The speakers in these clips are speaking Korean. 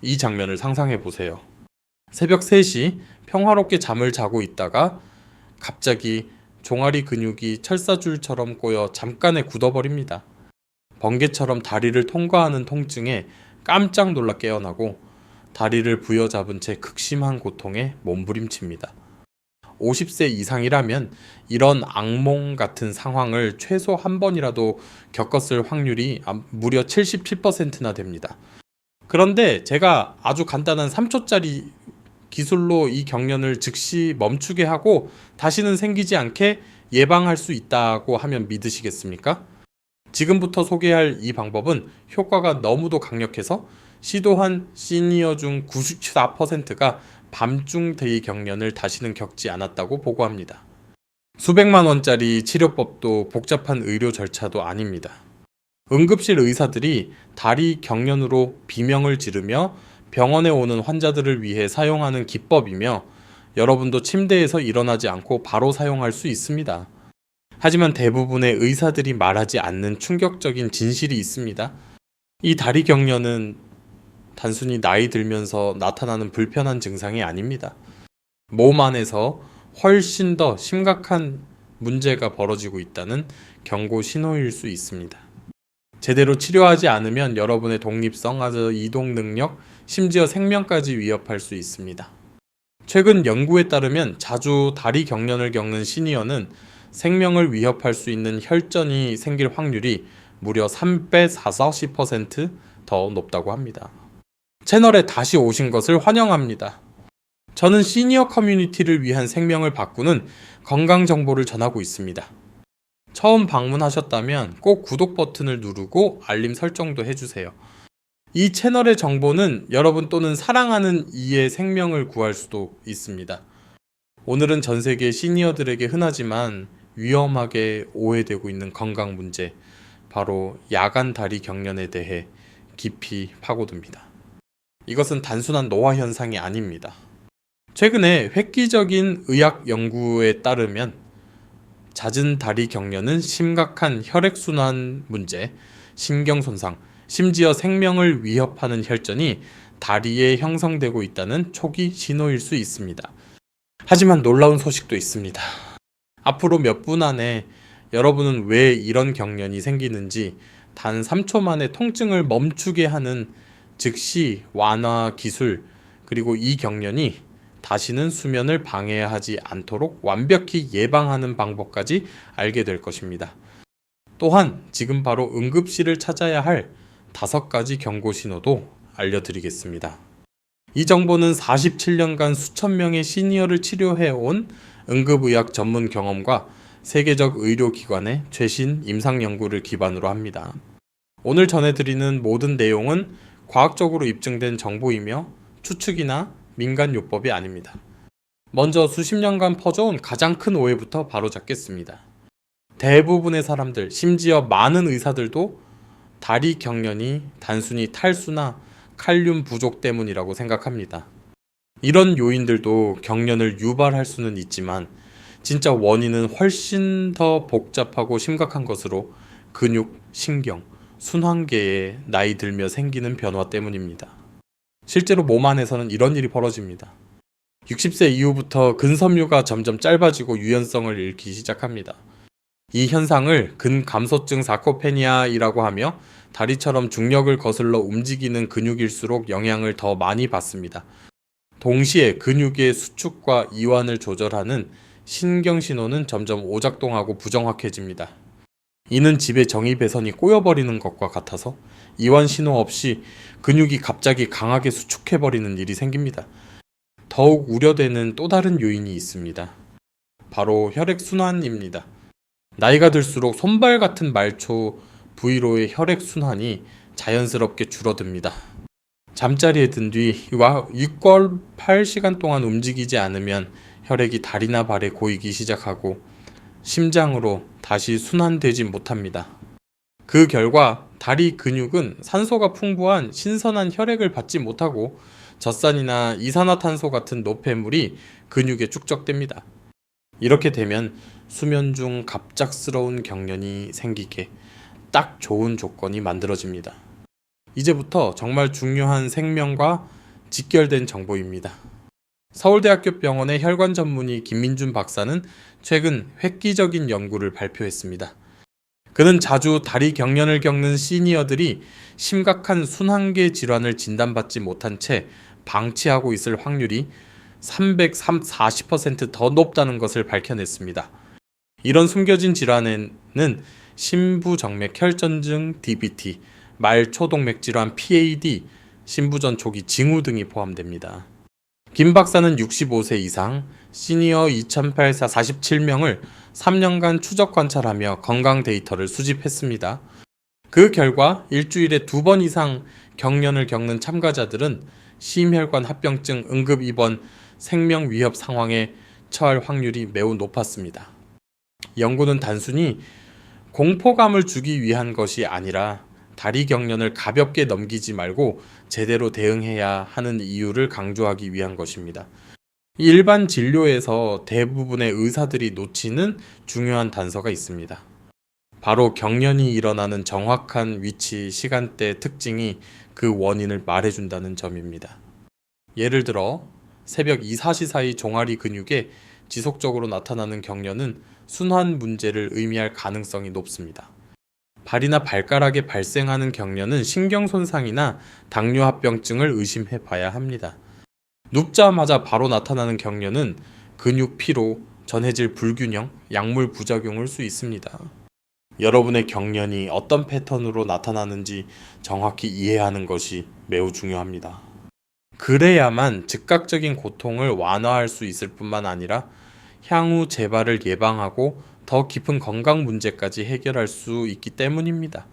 이 장면을 상상해 보세요. 새벽 3시 평화롭게 잠을 자고 있다가 갑자기 종아리 근육이 철사줄처럼 꼬여 잠깐에 굳어버립니다. 번개처럼 다리를 통과하는 통증에 깜짝 놀라 깨어나고 다리를 부여잡은 채 극심한 고통에 몸부림칩니다. 50세 이상이라면 이런 악몽 같은 상황을 최소 한 번이라도 겪었을 확률이 무려 77%나 됩니다. 그런데 제가 아주 간단한 3초짜리 기술로 이 경련을 즉시 멈추게 하고 다시는 생기지 않게 예방할 수 있다고 하면 믿으시겠습니까? 지금부터 소개할 이 방법은 효과가 너무도 강력해서 시도한 시니어 중 94%가 밤중 대이 경련을 다시는 겪지 않았다고 보고합니다. 수백만 원짜리 치료법도 복잡한 의료 절차도 아닙니다. 응급실 의사들이 다리 경련으로 비명을 지르며 병원에 오는 환자들을 위해 사용하는 기법이며 여러분도 침대에서 일어나지 않고 바로 사용할 수 있습니다. 하지만 대부분의 의사들이 말하지 않는 충격적인 진실이 있습니다. 이 다리 경련은 단순히 나이 들면서 나타나는 불편한 증상이 아닙니다. 몸 안에서 훨씬 더 심각한 문제가 벌어지고 있다는 경고 신호일 수 있습니다. 제대로 치료하지 않으면 여러분의 독립성, 이동 능력, 심지어 생명까지 위협할 수 있습니다. 최근 연구에 따르면 자주 다리 경련을 겪는 시니어는 생명을 위협할 수 있는 혈전이 생길 확률이 무려 3배 40% 더 높다고 합니다. 채널에 다시 오신 것을 환영합니다. 저는 시니어 커뮤니티를 위한 생명을 바꾸는 건강 정보를 전하고 있습니다. 처음 방문하셨다면 꼭 구독 버튼을 누르고 알림 설정도 해주세요. 이 채널의 정보는 여러분 또는 사랑하는 이의 생명을 구할 수도 있습니다. 오늘은 전 세계 시니어들에게 흔하지만 위험하게 오해되고 있는 건강 문제, 바로 야간 다리 경련에 대해 깊이 파고듭니다. 이것은 단순한 노화 현상이 아닙니다. 최근에 획기적인 의학 연구에 따르면 잦은 다리 경련은 심각한 혈액순환 문제, 신경손상, 심지어 생명을 위협하는 혈전이 다리에 형성되고 있다는 초기 신호일 수 있습니다. 하지만 놀라운 소식도 있습니다. 앞으로 몇 분 안에 여러분은 왜 이런 경련이 생기는지 단 3초 만에 통증을 멈추게 하는 즉시 완화 기술, 그리고 이 경련이 다시는 수면을 방해하지 않도록 완벽히 예방하는 방법까지 알게 될 것입니다. 또한 지금 바로 응급실을 찾아야 할 5가지 경고 신호도 알려드리겠습니다. 이 정보는 47년간 수천 명의 시니어를 치료해온 응급의학 전문 경험과 세계적 의료기관의 최신 임상 연구를 기반으로 합니다. 오늘 전해드리는 모든 내용은 과학적으로 입증된 정보이며 추측이나 민간요법이 아닙니다. 먼저 수십 년간 퍼져온 가장 큰 오해부터 바로잡겠습니다. 대부분의 사람들, 심지어 많은 의사들도 다리 경련이 단순히 탈수나 칼륨 부족 때문이라고 생각합니다. 이런 요인들도 경련을 유발할 수는 있지만 진짜 원인은 훨씬 더 복잡하고 심각한 것으로 근육, 신경, 순환계에 나이 들며 생기는 변화 때문입니다. 실제로 몸 안에서는 이런 일이 벌어집니다. 60세 이후부터 근섬유가 점점 짧아지고 유연성을 잃기 시작합니다. 이 현상을 근감소증 사코페니아이라고 하며 다리처럼 중력을 거슬러 움직이는 근육일수록 영향을 더 많이 받습니다. 동시에 근육의 수축과 이완을 조절하는 신경신호는 점점 오작동하고 부정확해집니다. 이는 집의 정의배선이 꼬여버리는 것과 같아서 이완 신호 없이 근육이 갑자기 강하게 수축해버리는 일이 생깁니다. 더욱 우려되는 또 다른 요인이 있습니다. 바로 혈액순환입니다. 나이가 들수록 손발 같은 말초 부위로의 혈액순환이 자연스럽게 줄어듭니다. 잠자리에 든 뒤 6월 8시간 동안 움직이지 않으면 혈액이 다리나 발에 고이기 시작하고 심장으로 다시 순환되지 못합니다. 그 결과 다리 근육은 산소가 풍부한 신선한 혈액을 받지 못하고 젖산이나 이산화탄소 같은 노폐물이 근육에 축적됩니다. 이렇게 되면 수면 중 갑작스러운 경련이 생기게 딱 좋은 조건이 만들어집니다. 이제부터 정말 중요한 생명과 직결된 정보입니다. 서울대학교 병원의 혈관 전문의 김민준 박사는 최근 획기적인 연구를 발표했습니다. 그는 자주 다리 경련을 겪는 시니어들이 심각한 순환계 질환을 진단받지 못한 채 방치하고 있을 확률이 340%더 높다는 것을 밝혀냈습니다. 이런 숨겨진 질환에는 심부정맥 혈전증 DBT, 말초동맥 질환 PAD, 심부전초기 징후 등이 포함됩니다. 김 박사는 65세 이상 시니어 2008사 47명을 3년간 추적 관찰하며 건강 데이터를 수집했습니다. 그 결과 일주일에 2번 이상 경련을 겪는 참가자들은 심혈관 합병증 응급 입원 생명 위협 상황에 처할 확률이 매우 높았습니다. 연구는 단순히 공포감을 주기 위한 것이 아니라 다리 경련을 가볍게 넘기지 말고 제대로 대응해야 하는 이유를 강조하기 위한 것입니다. 일반 진료에서 대부분의 의사들이 놓치는 중요한 단서가 있습니다. 바로 경련이 일어나는 정확한 위치, 시간대, 특징이 그 원인을 말해준다는 점입니다. 예를 들어 새벽 2, 4시 사이 종아리 근육에 지속적으로 나타나는 경련은 순환 문제를 의미할 가능성이 높습니다. 발이나 발가락에 발생하는 경련은 신경 손상이나 당뇨합병증을 의심해 봐야 합니다. 눕자마자 바로 나타나는 경련은 근육 피로, 전해질 불균형, 약물 부작용일 수 있습니다. 여러분의 경련이 어떤 패턴으로 나타나는지 정확히 이해하는 것이 매우 중요합니다. 그래야만 즉각적인 고통을 완화할 수 있을 뿐만 아니라 향후 재발을 예방하고 더 깊은 건강 문제까지 해결할 수 있기 때문입니다.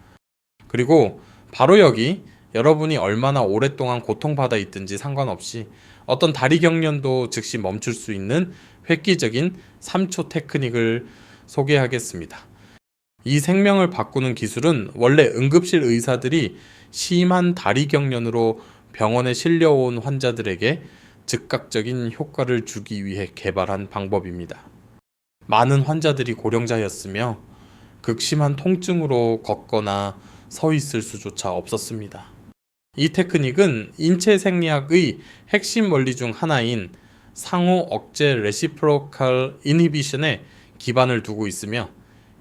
그리고 바로 여기 여러분이 얼마나 오랫동안 고통받아 있든지 상관없이 어떤 다리 경련도 즉시 멈출 수 있는 획기적인 3초 테크닉을 소개하겠습니다. 이 생명을 바꾸는 기술은 원래 응급실 의사들이 심한 다리 경련으로 병원에 실려온 환자들에게 즉각적인 효과를 주기 위해 개발한 방법입니다. 많은 환자들이 고령자였으며 극심한 통증으로 걷거나 서 있을 수조차 없었습니다. 이 테크닉은 인체 생리학의 핵심 원리 중 하나인 상호 억제 레시프로칼 이니비션에 기반을 두고 있으며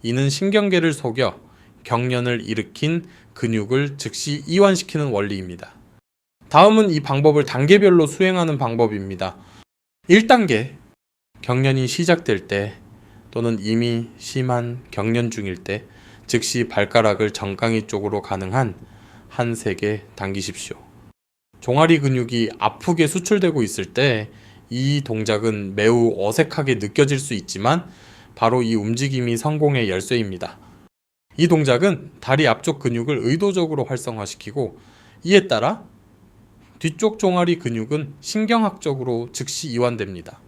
이는 신경계를 속여 경련을 일으킨 근육을 즉시 이완시키는 원리입니다. 다음은 이 방법을 단계별로 수행하는 방법입니다. 1단계, 경련이 시작될 때 또는 이미 심한 경련 중일 때 즉시 발가락을 정강이 쪽으로 가능한 한 3개 당기십시오. 종아리 근육이 아프게 수출되고 있을 때 이 동작은 매우 어색하게 느껴질 수 있지만 바로 이 움직임이 성공의 열쇠입니다. 이 동작은 다리 앞쪽 근육을 의도적으로 활성화시키고 이에 따라 뒤쪽 종아리 근육은 신경학적으로 즉시 이완됩니다.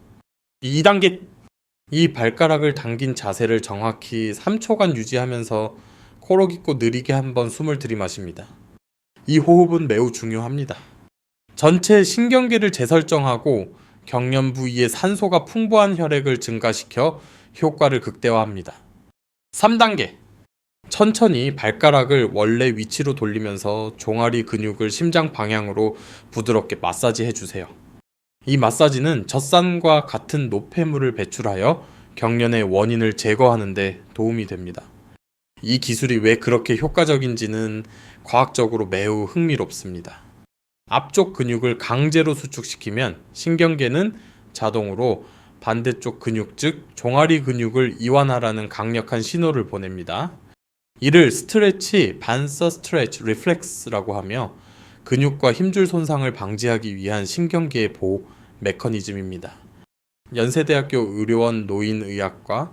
2단계, 이 발가락을 당긴 자세를 정확히 3초간 유지하면서 코로 깊고 느리게 한번 숨을 들이마십니다. 이 호흡은 매우 중요합니다. 전체 신경계를 재설정하고 경련 부위에 산소가 풍부한 혈액을 증가시켜 효과를 극대화합니다. 3단계, 천천히 발가락을 원래 위치로 돌리면서 종아리 근육을 심장 방향으로 부드럽게 마사지 해주세요. 이 마사지는 젖산과 같은 노폐물을 배출하여 경련의 원인을 제거하는 데 도움이 됩니다. 이 기술이 왜 그렇게 효과적인지는 과학적으로 매우 흥미롭습니다. 앞쪽 근육을 강제로 수축시키면 신경계는 자동으로 반대쪽 근육 즉 종아리 근육을 이완하라는 강력한 신호를 보냅니다. 이를 스트레치 반서 스트레치 리플렉스라고 하며 근육과 힘줄 손상을 방지하기 위한 신경계의 보호 메커니즘입니다. 연세대학교 의료원 노인의학과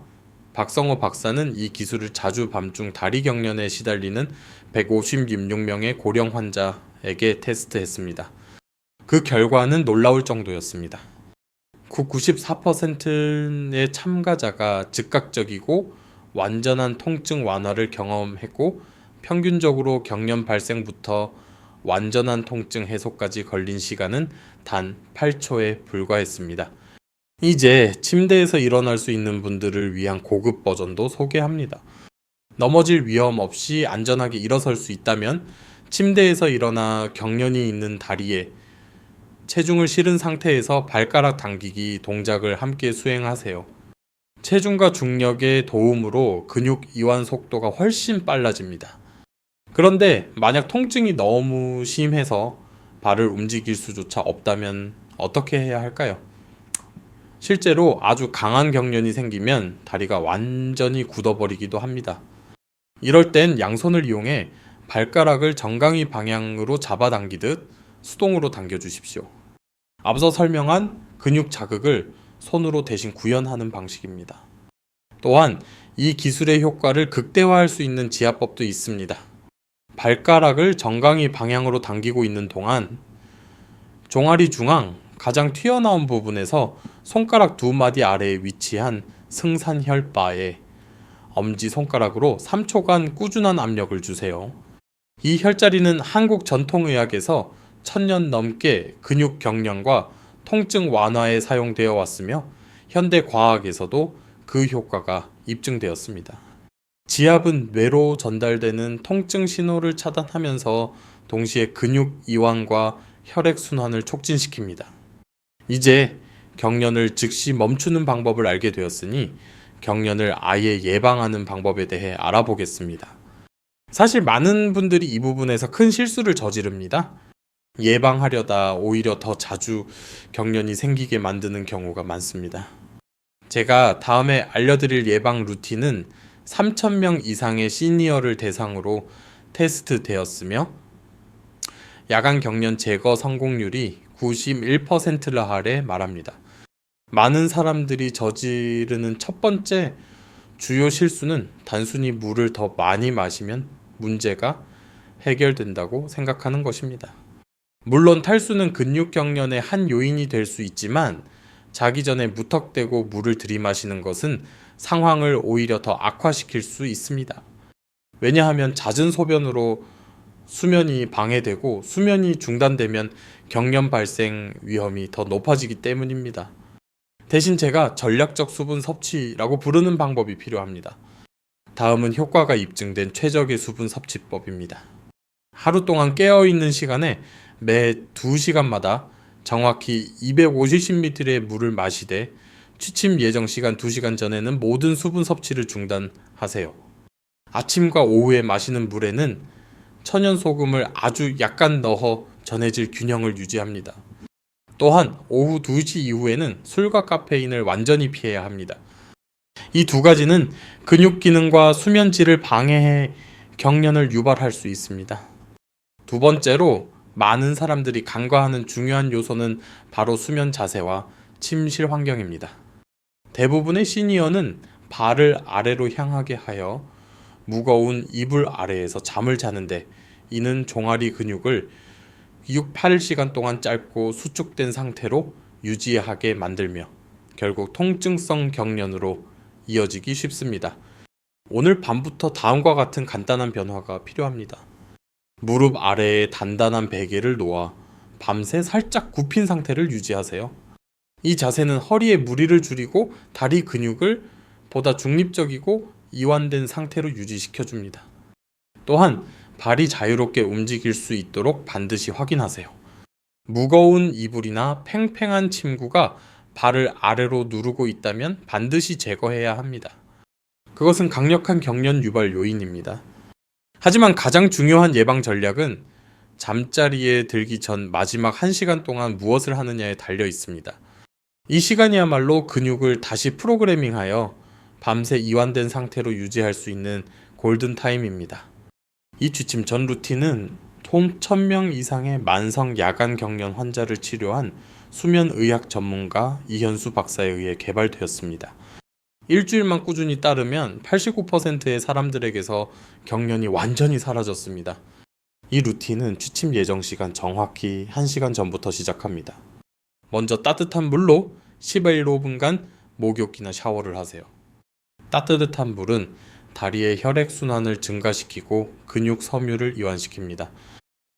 박성호 박사는 이 기술을 자주 밤중 다리 경련에 시달리는 156명의 고령 환자에게 테스트했습니다. 그 결과는 놀라울 정도였습니다. 94%의 참가자가 즉각적이고 완전한 통증 완화를 경험했고 평균적으로 경련 발생부터 완전한 통증 해소까지 걸린 시간은 단 8초에 불과했습니다. 이제 침대에서 일어날 수 있는 분들을 위한 고급 버전도 소개합니다. 넘어질 위험 없이 안전하게 일어설 수 있다면 침대에서 일어나 경련이 있는 다리에 체중을 실은 상태에서 발가락 당기기 동작을 함께 수행하세요. 체중과 중력의 도움으로 근육 이완 속도가 훨씬 빨라집니다. 그런데 만약 통증이 너무 심해서 발을 움직일 수조차 없다면 어떻게 해야 할까요? 실제로 아주 강한 경련이 생기면 다리가 완전히 굳어버리기도 합니다. 이럴 땐 양손을 이용해 발가락을 정강이 방향으로 잡아당기듯 수동으로 당겨주십시오. 앞서 설명한 근육 자극을 손으로 대신 구현하는 방식입니다. 또한 이 기술의 효과를 극대화할 수 있는 지압법도 있습니다. 발가락을 정강이 방향으로 당기고 있는 동안 종아리 중앙 가장 튀어나온 부분에서 손가락 두 마디 아래에 위치한 승산혈바에 엄지손가락으로 3초간 꾸준한 압력을 주세요. 이 혈자리는 한국 전통의학에서 1000년 넘게 근육 경련과 통증 완화에 사용되어 왔으며 현대 과학에서도 그 효과가 입증되었습니다. 지압은 뇌로 전달되는 통증 신호를 차단하면서 동시에 근육 이완과 혈액순환을 촉진시킵니다. 이제 경련을 즉시 멈추는 방법을 알게 되었으니 경련을 아예 예방하는 방법에 대해 알아보겠습니다. 사실 많은 분들이 이 부분에서 큰 실수를 저지릅니다. 예방하려다 오히려 더 자주 경련이 생기게 만드는 경우가 많습니다. 제가 다음에 알려드릴 예방 루틴은 3,000명 이상의 시니어를 대상으로 테스트되었으며 야간 경련 제거 성공률이 91%라 하래 말합니다. 많은 사람들이 저지르는 첫 번째 주요 실수는 단순히 물을 더 많이 마시면 문제가 해결된다고 생각하는 것입니다. 물론 탈수는 근육 경련의 한 요인이 될 수 있지만 자기 전에 무턱대고 물을 들이마시는 것은 상황을 오히려 더 악화시킬 수 있습니다. 왜냐하면 잦은 소변으로 수면이 방해되고 수면이 중단되면 경련 발생 위험이 더 높아지기 때문입니다. 대신 제가 전략적 수분 섭취라고 부르는 방법이 필요합니다. 다음은 효과가 입증된 최적의 수분 섭취법입니다. 하루 동안 깨어있는 시간에 매 2시간마다 정확히 250ml의 물을 마시되 취침 예정 시간 2시간 전에는 모든 수분 섭취를 중단하세요. 아침과 오후에 마시는 물에는 천연 소금을 아주 약간 넣어 전해질 균형을 유지합니다. 또한 오후 2시 이후에는 술과 카페인을 완전히 피해야 합니다. 이 두 가지는 근육 기능과 수면질을 방해해 경련을 유발할 수 있습니다. 두 번째로 많은 사람들이 간과하는 중요한 요소는 바로 수면 자세와 침실 환경입니다. 대부분의 시니어는 발을 아래로 향하게 하여 무거운 이불 아래에서 잠을 자는데 이는 종아리 근육을 6-8시간 동안 짧고 수축된 상태로 유지하게 만들며 결국 통증성 경련으로 이어지기 쉽습니다. 오늘 밤부터 다음과 같은 간단한 변화가 필요합니다. 무릎 아래에 단단한 베개를 놓아 밤새 살짝 굽힌 상태를 유지하세요. 이 자세는 허리의 무리를 줄이고 다리 근육을 보다 중립적이고 이완된 상태로 유지시켜줍니다. 또한 발이 자유롭게 움직일 수 있도록 반드시 확인하세요. 무거운 이불이나 팽팽한 침구가 발을 아래로 누르고 있다면 반드시 제거해야 합니다. 그것은 강력한 경련 유발 요인입니다. 하지만 가장 중요한 예방 전략은 잠자리에 들기 전 마지막 1시간 동안 무엇을 하느냐에 달려 있습니다. 이 시간이야말로 근육을 다시 프로그래밍하여 밤새 이완된 상태로 유지할 수 있는 골든타임입니다. 이 취침 전 루틴은 총 1000명 이상의 만성 야간 경련 환자를 치료한 수면의학 전문가 이현수 박사에 의해 개발되었습니다. 일주일만 꾸준히 따르면 89%의 사람들에게서 경련이 완전히 사라졌습니다. 이 루틴은 취침 예정 시간 정확히 1시간 전부터 시작합니다. 먼저 따뜻한 물로 15분간 목욕이나 샤워를 하세요. 따뜻한 물은 다리의 혈액순환을 증가시키고 근육 섬유를 이완시킵니다.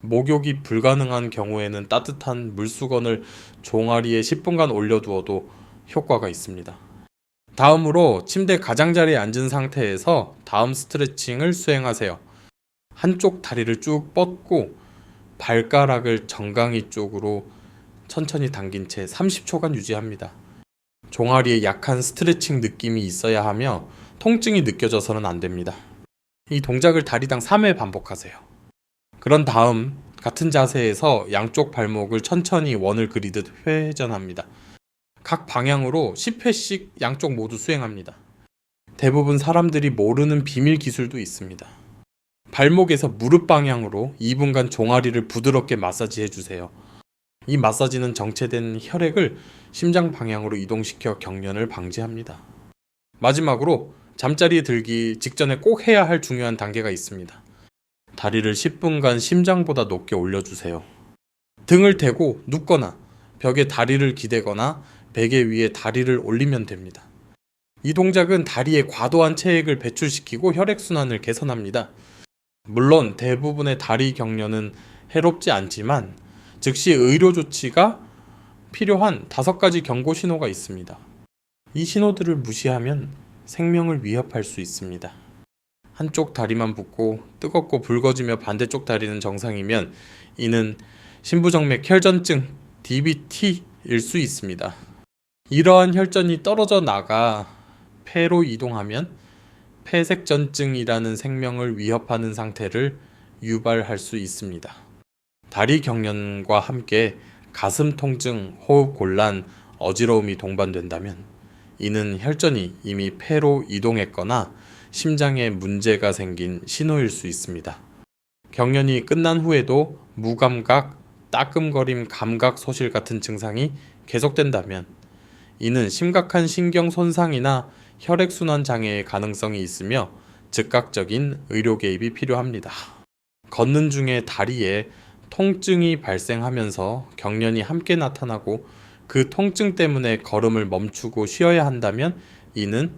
목욕이 불가능한 경우에는 따뜻한 물수건을 종아리에 10분간 올려두어도 효과가 있습니다. 다음으로 침대 가장자리에 앉은 상태에서 다음 스트레칭을 수행하세요. 한쪽 다리를 쭉 뻗고 발가락을 정강이 쪽으로 천천히 당긴 채 30초간 유지합니다. 종아리에 약한 스트레칭 느낌이 있어야 하며 통증이 느껴져서는 안 됩니다. 이 동작을 다리당 3회 반복하세요. 그런 다음 같은 자세에서 양쪽 발목을 천천히 원을 그리듯 회전합니다. 각 방향으로 10회씩 양쪽 모두 수행합니다. 대부분 사람들이 모르는 비밀 기술도 있습니다. 발목에서 무릎 방향으로 2분간 종아리를 부드럽게 마사지 해주세요. 이 마사지는 정체된 혈액을 심장 방향으로 이동시켜 경련을 방지합니다. 마지막으로 잠자리에 들기 직전에 꼭 해야 할 중요한 단계가 있습니다. 다리를 10분간 심장보다 높게 올려주세요. 등을 대고 눕거나 벽에 다리를 기대거나 베개 위에 다리를 올리면 됩니다. 이 동작은 다리에 과도한 체액을 배출시키고 혈액순환을 개선합니다. 물론 대부분의 다리 경련은 해롭지 않지만 즉시 의료 조치가 필요한 5가지 경고 신호가 있습니다. 이 신호들을 무시하면 생명을 위협할 수 있습니다. 한쪽 다리만 붓고 뜨겁고 붉어지며 반대쪽 다리는 정상이면 이는 심부정맥 혈전증 DVT일 수 있습니다. 이러한 혈전이 떨어져 나가 폐로 이동하면 폐색전증이라는 생명을 위협하는 상태를 유발할 수 있습니다. 다리 경련과 함께 가슴 통증, 호흡 곤란, 어지러움이 동반된다면 이는 혈전이 이미 폐로 이동했거나 심장에 문제가 생긴 신호일 수 있습니다. 경련이 끝난 후에도 무감각, 따끔거림, 감각 소실 같은 증상이 계속된다면 이는 심각한 신경 손상이나 혈액순환 장애의 가능성이 있으며 즉각적인 의료 개입이 필요합니다. 걷는 중에 다리에 통증이 발생하면서 경련이 함께 나타나고 그 통증 때문에 걸음을 멈추고 쉬어야 한다면 이는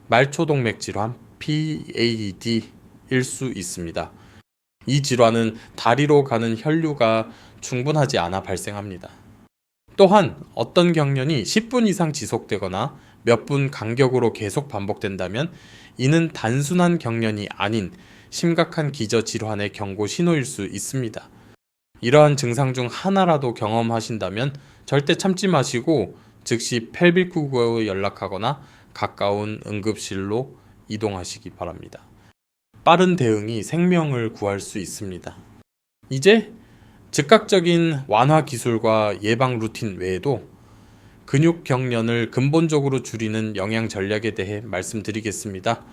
말초동맥 질환 PAD일 수 있습니다. 이 질환은 다리로 가는 혈류가 충분하지 않아 발생합니다. 또한 어떤 경련이 10분 이상 지속되거나 몇 분 간격으로 계속 반복된다면 이는 단순한 경련이 아닌 심각한 기저질환의 경고 신호일 수 있습니다. 이러한 증상 중 하나라도 경험하신다면 절대 참지 마시고 즉시 펠빅999에 연락하거나 가까운 응급실로 이동하시기 바랍니다. 빠른 대응이 생명을 구할 수 있습니다. 이제 즉각적인 완화 기술과 예방 루틴 외에도 근육 경련을 근본적으로 줄이는 영양 전략에 대해 말씀드리겠습니다.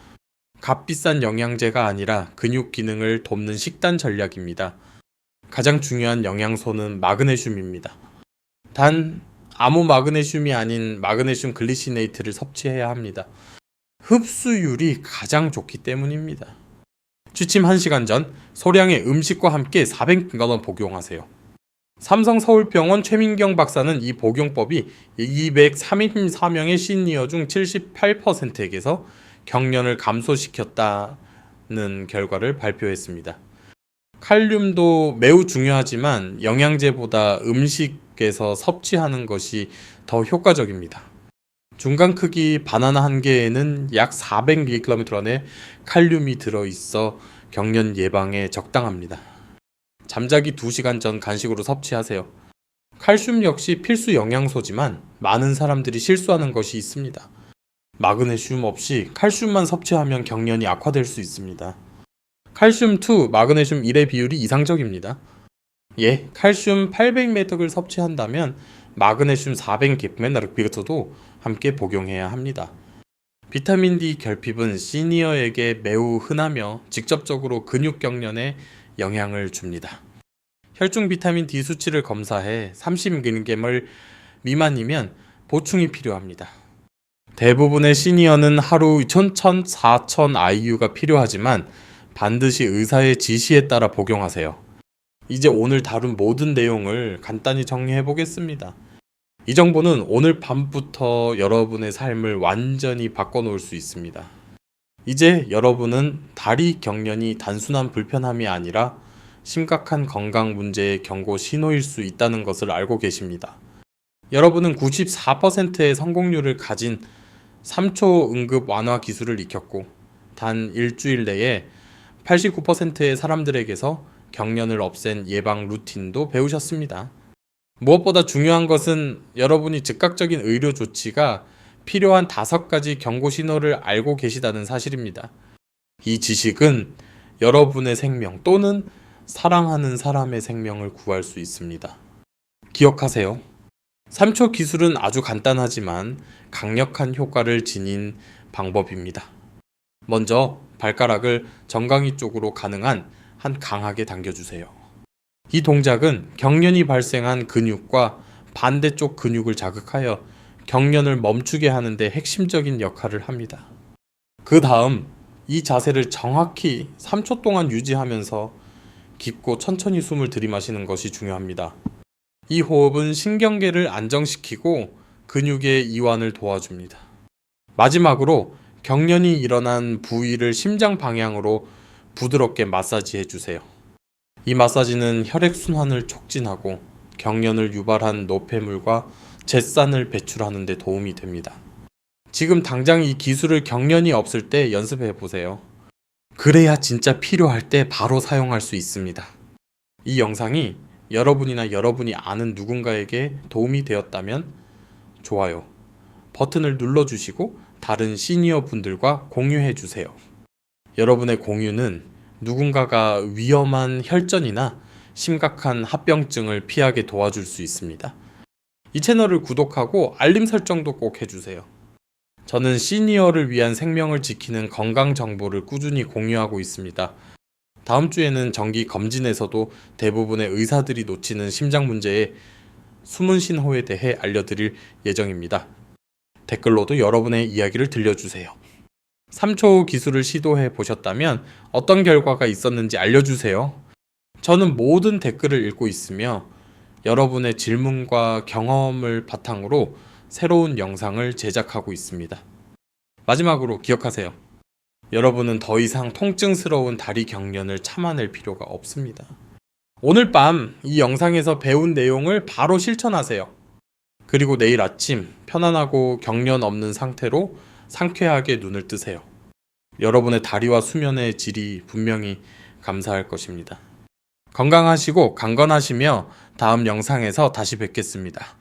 값비싼 영양제가 아니라 근육 기능을 돕는 식단 전략입니다. 가장 중요한 영양소는 마그네슘입니다. 단 아무 마그네슘이 아닌 마그네슘 글리시네이트를 섭취해야 합니다. 흡수율이 가장 좋기 때문입니다. 취침 1시간 전 소량의 음식과 함께 400mg 복용하세요. 삼성 서울병원 최민경 박사는 이 복용법이 234명의 시니어 중 78%에게서 경련을 감소시켰다는 결과를 발표했습니다. 칼륨도 매우 중요하지만 영양제보다 음식에서 섭취하는 것이 더 효과적입니다. 중간 크기 바나나 한 개에는 약 400mg 안의 칼륨이 들어있어 경련 예방에 적당합니다. 잠자기 2시간 전 간식으로 섭취하세요. 칼슘 역시 필수 영양소지만 많은 사람들이 실수하는 것이 있습니다. 마그네슘 없이 칼슘만 섭취하면 경련이 악화될 수 있습니다. 칼슘 2, 마그네슘 1의 비율이 이상적입니다. 칼슘 800mg을 섭취한다면 마그네슘 400mg도 함께 복용해야 합니다. 비타민 D 결핍은 시니어에게 매우 흔하며 직접적으로 근육 경련에 영향을 줍니다. 혈중 비타민 D 수치를 검사해 30mg 미만이면 보충이 필요합니다. 대부분의 시니어는 하루 2000, 4000 IU가 필요하지만 반드시 의사의 지시에 따라 복용하세요. 이제 오늘 다룬 모든 내용을 간단히 정리해 보겠습니다. 이 정보는 오늘 밤부터 여러분의 삶을 완전히 바꿔놓을 수 있습니다. 이제 여러분은 다리 경련이 단순한 불편함이 아니라 심각한 건강 문제의 경고 신호일 수 있다는 것을 알고 계십니다. 여러분은 94%의 성공률을 가진 3초 응급 완화 기술을 익혔고 단 일주일 내에 89%의 사람들에게서 경련을 없앤 예방 루틴도 배우셨습니다. 무엇보다 중요한 것은 여러분이 즉각적인 의료 조치가 필요한 5가지 경고 신호를 알고 계시다는 사실입니다. 이 지식은 여러분의 생명 또는 사랑하는 사람의 생명을 구할 수 있습니다. 기억하세요. 3초 기술은 아주 간단하지만 강력한 효과를 지닌 방법입니다. 먼저 발가락을 정강이 쪽으로 가능한 한 강하게 당겨주세요. 이 동작은 경련이 발생한 근육과 반대쪽 근육을 자극하여 경련을 멈추게 하는데 핵심적인 역할을 합니다. 그 다음 이 자세를 정확히 3초 동안 유지하면서 깊고 천천히 숨을 들이마시는 것이 중요합니다. 이 호흡은 신경계를 안정시키고 근육의 이완을 도와줍니다. 마지막으로 경련이 일어난 부위를 심장 방향으로 부드럽게 마사지해 주세요. 이 마사지는 혈액순환을 촉진하고 경련을 유발한 노폐물과 젯산을 배출하는 데 도움이 됩니다. 지금 당장 이 기술을 경련이 없을 때 연습해 보세요. 그래야 진짜 필요할 때 바로 사용할 수 있습니다. 이 영상이 여러분이나 여러분이 아는 누군가에게 도움이 되었다면 좋아요 버튼을 눌러주시고 다른 시니어 분들과 공유해 주세요. 여러분의 공유는 누군가가 위험한 혈전이나 심각한 합병증을 피하게 도와줄 수 있습니다. 이 채널을 구독하고 알림 설정도 꼭 해주세요. 저는 시니어를 위한 생명을 지키는 건강 정보를 꾸준히 공유하고 있습니다. 다음 주에는 정기 검진에서도 대부분의 의사들이 놓치는 심장 문제의 숨은 신호에 대해 알려드릴 예정입니다. 댓글로도 여러분의 이야기를 들려주세요. 3초 기술을 시도해 보셨다면 어떤 결과가 있었는지 알려주세요. 저는 모든 댓글을 읽고 있으며 여러분의 질문과 경험을 바탕으로 새로운 영상을 제작하고 있습니다. 마지막으로 기억하세요. 여러분은 더 이상 통증스러운 다리 경련을 참아낼 필요가 없습니다. 오늘 밤 이 영상에서 배운 내용을 바로 실천하세요. 그리고 내일 아침 편안하고 경련 없는 상태로 상쾌하게 눈을 뜨세요. 여러분의 다리와 수면의 질이 분명히 감사할 것입니다. 건강하시고 강건하시며 다음 영상에서 다시 뵙겠습니다.